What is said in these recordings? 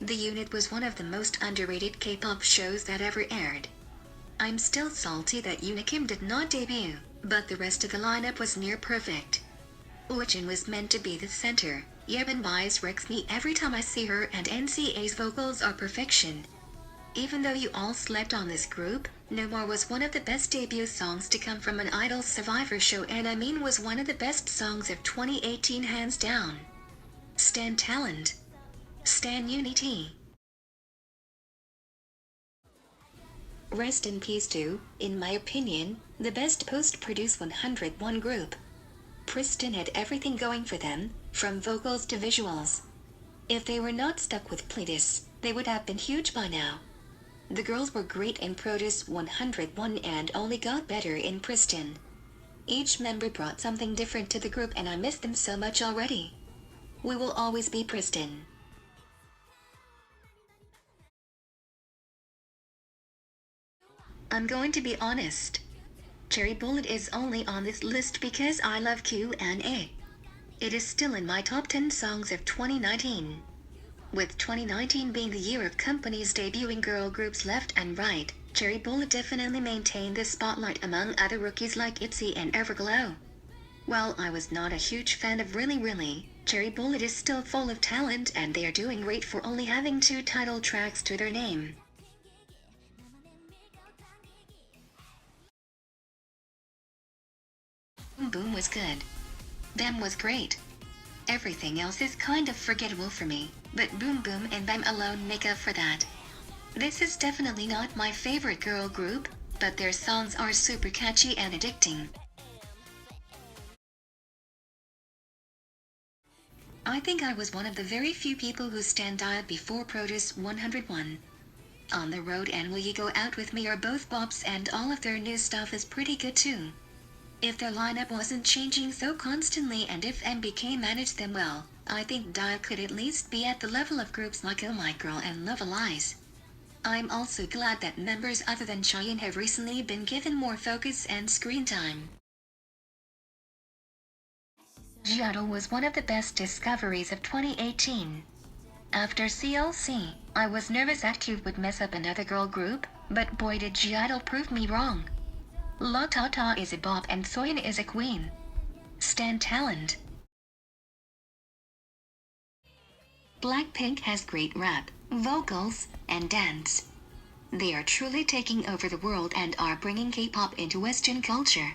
The unit was one of the most underrated K-pop shows that ever aired. I'm still salty that Unikim did not debut, but the rest of the lineup was near perfect. Uojin was meant to be the center. Yebin Bias wrecks me every time I see her, and NCA's vocals are perfection. Even though you all slept on this group, No More was one of the best debut songs to come from an Idol Survivor show, and I mean was one of the best songs of 2018 hands down. Stan talent. Stan unity. Rest in peace to, in my opinion, the best post-produced 101 group. Pristin had everything going for them, from vocals to visuals. If they were not stuck with Pledis, they would have been huge by now. The girls were great in Produce 101 and only got better in Pristin. Each member brought something different to the group, and I miss them so much already. We will always be Pristin. I'm going to be honest. Cherry Bullet is only on this list because I love Q&A. It is still in my top 10 songs of 2019. With 2019 being the year of companies debuting girl groups left and right, Cherry Bullet definitely maintained the spotlight among other rookies like ITZY and Everglow. While I was not a huge fan of Really, Cherry Bullet is still full of talent, and they are doing great for only having 2 title tracks to their name. Boom Boom was good. Bam was great. Everything else is kind of forgettable for me, but Boom Boom and Bam alone make up for that. This is definitely not my favorite girl group, but their songs are super catchy and addicting. I think I was one of the very few people who stand out before Produce 101. On the Road and Will You Go Out With Me are both bops, and all of their new stuff is pretty good too. If their lineup wasn't changing so constantly and if MBK managed them well, I think DIA could at least be at the level of groups like Oh My Girl and Love Allies. I'm also glad that members other than Cheyenne have recently been given more focus and screen time. G-idol was one of the best discoveries of 2018. After CLC, I was nervous that Cube would mess up another girl group, but boy did G-idol prove me wrong. La Tata is a bop and Soyeon is a queen. Stan talent. Blackpink has great rap, vocals, and dance. They are truly taking over the world and are bringing K-pop into Western culture.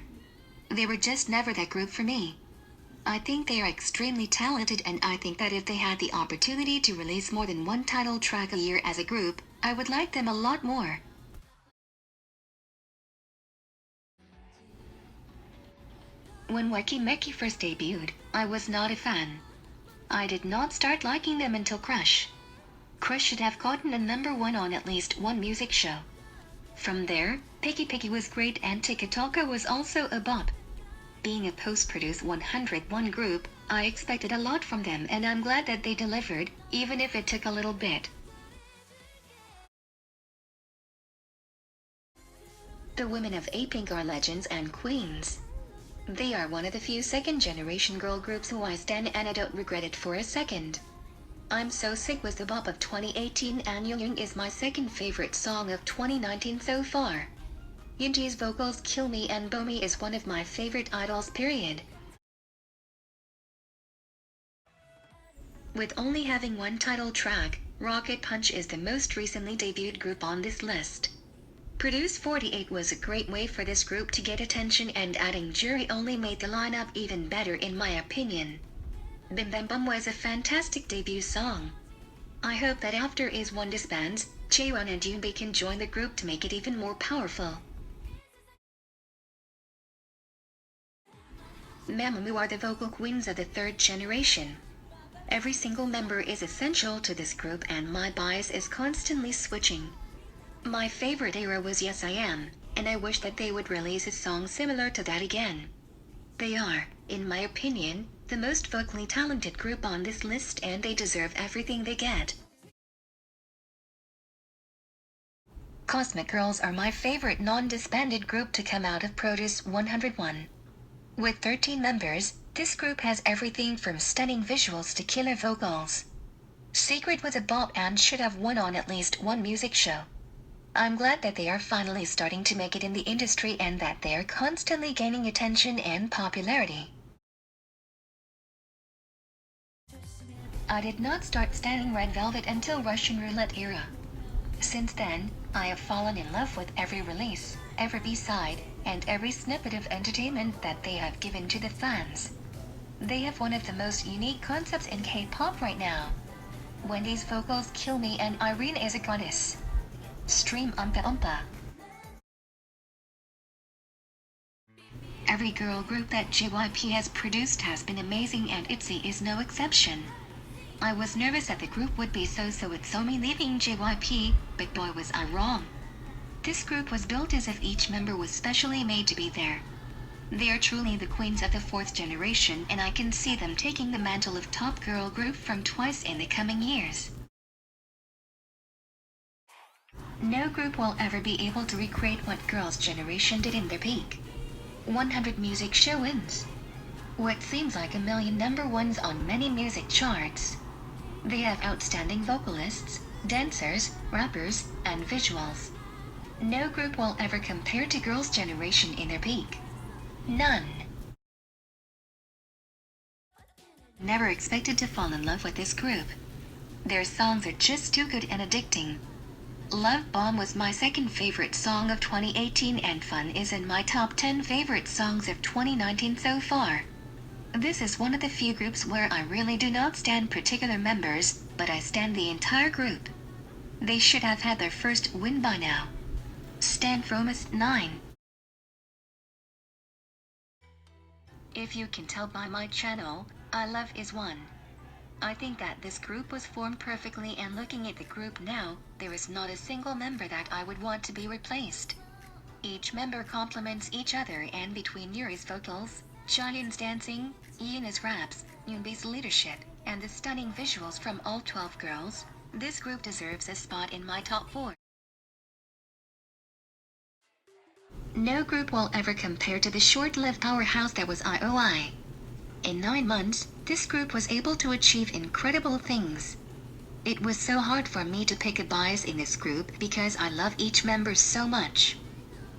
They were just never that group for me. I think they are extremely talented, and I think that if they had the opportunity to release more than 1 title track a year as a group, I would like them a lot more. When Weki Meki first debuted, I was not a fan. I did not start liking them until Crush. Crush should have gotten a #1 on at least one music show. From there, Picky Picky was great and Tiki Taka was also a bop. Being a post-produced 101 group, I expected a lot from them, and I'm glad that they delivered, even if it took a little bit. The women of A-Pink are legends and queens. They are one of the few second-generation girl groups who I stan, and I don't regret it for a second. I'm So Sick was the bop of 2018, and Young is my second favorite song of 2019 so far. Yunji's vocals kill me, and Bomi is one of my favorite idols period. With only having 1 title track, Rocket Punch is the most recently debuted group on this list. Produce 48 was a great way for this group to get attention, and adding Jury only made the lineup even better in my opinion. Bim Bam Bum was a fantastic debut song. I hope that after IZ*ONE disbands, Chaewon and Yoonbi can join the group to make it even more powerful. Mamamoo are the vocal queens of the 3rd generation. Every single member is essential to this group, and my bias is constantly switching. My favorite era was Yes I Am, and I wish that they would release a song similar to that again. They are, in my opinion, the most vocally talented group on this list, and they deserve everything they get. Cosmic Girls are my favorite non-disbanded group to come out of Produce 101. With 13 members, this group has everything from stunning visuals to killer vocals. Secret was a bop and should have won on at least one music show. I'm glad that they are finally starting to make it in the industry and that they are constantly gaining attention and popularity. I did not start standing Red Velvet until Russian Roulette era. Since then, I have fallen in love with every release, every B-side, and every snippet of entertainment that they have given to the fans. They have one of the most unique concepts in K-pop right now. Wendy's vocals kill me and Irene is a goddess. Stream Umpa Umpa. Every girl group that JYP has produced has been amazing and ITZY is no exception. I was nervous that the group would be so-so with Somi leaving JYP, but boy was I wrong. This group was built as if each member was specially made to be there. They are truly the queens of the fourth generation and I can see them taking the mantle of top girl group from TWICE in the coming years. No group will ever be able to recreate what Girls' Generation did in their peak. 100 music show wins. What seems like a million number ones on many music charts. They have outstanding vocalists, dancers, rappers, and visuals. No group will ever compare to Girls' Generation in their peak. None. Never expected to fall in love with this group. Their songs are just too good and addicting. Love Bomb was my second favorite song of 2018 and Fun is in my top 10 favorite songs of 2019 so far. This is one of the few groups where I really do not stan particular members, but I stan the entire group. They should have had their first win by now. Stan Fromus 9. If you can tell by my channel, I.O.I is one. I think that this group was formed perfectly and looking at the group now, there is not a single member that I would want to be replaced. Each member complements each other and between Yuri's vocals, Jihyun's dancing, Yeena's raps, Yoonbi's leadership, and the stunning visuals from all 12 girls, this group deserves a spot in my top 4. No group will ever compare to the short-lived powerhouse that was I.O.I. In 9 months, this group was able to achieve incredible things. It was so hard for me to pick a bias in this group because I love each member so much.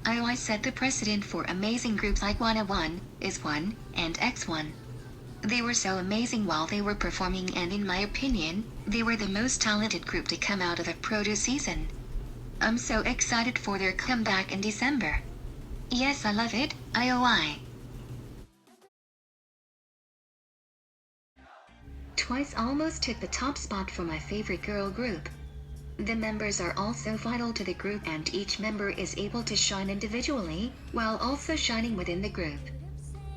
I.O.I set the precedent for amazing groups like 101, IZ*ONE, and X1. They were so amazing while they were performing and in my opinion, they were the most talented group to come out of the produce season. I'm so excited for their comeback in December. Yes, I love it, I.O.I. TWICE almost took the top spot for my favorite girl group. The members are also vital to the group and each member is able to shine individually, while also shining within the group.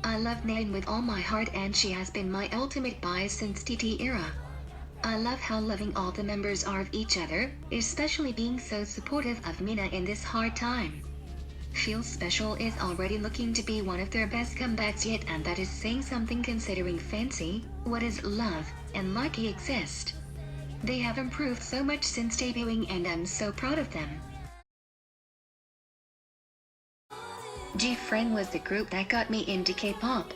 I love Naeun with all my heart and she has been my ultimate bias since TT era. I love how loving all the members are of each other, especially being so supportive of Mina in this hard time. Feel Special is already looking to be one of their best comebacks yet and that is saying something considering Fancy, What Is Love, and Lucky exist. They have improved so much since debuting and I'm so proud of them. G-Friend was the group that got me into K-pop.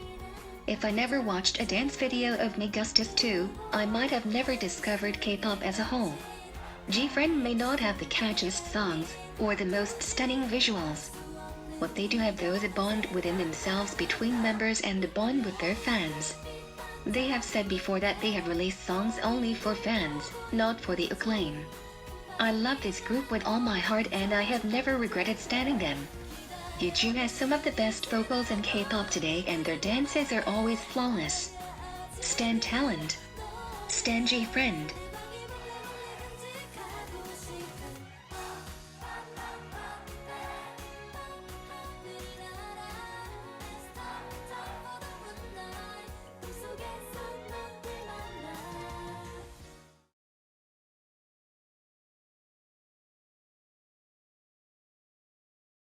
If I never watched a dance video of Negustus 2, I might have never discovered K-pop as a whole. G-Friend may not have the catchiest songs, or the most stunning visuals. What they do have though is a bond within themselves between members and a bond with their fans. They have said before that they have released songs only for fans, not for the acclaim. I love this group with all my heart and I have never regretted standing them. Yuju has some of the best vocals in K-pop today and their dances are always flawless. Stan Talent. Stan G-Friend.